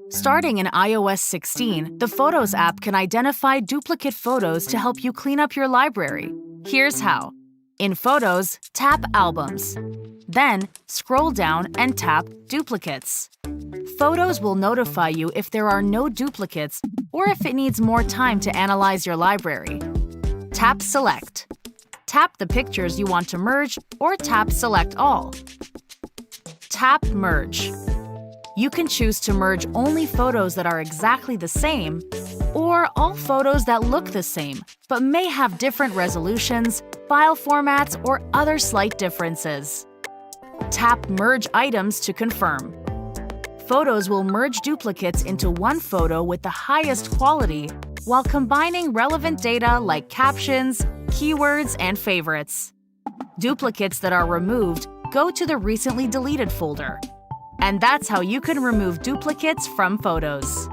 Starting in iOS 16, the Photos app can identify duplicate photos to help you clean up your library. Here's how. In Photos, tap Albums. Then, scroll down and tap Duplicates. Photos will notify you if there are no duplicates or if it needs more time to analyze your library. Tap Select. Tap the pictures you want to merge or tap Select All. Tap Merge. You can choose to merge only photos that are exactly the same or all photos that look the same but may have different resolutions, file formats, or other slight differences. Tap Merge Items to confirm. Photos will merge duplicates into one photo with the highest quality while combining relevant data like captions, keywords, and favorites. Duplicates that are removed go to the Recently Deleted folder. And that's how you can remove duplicates from photos.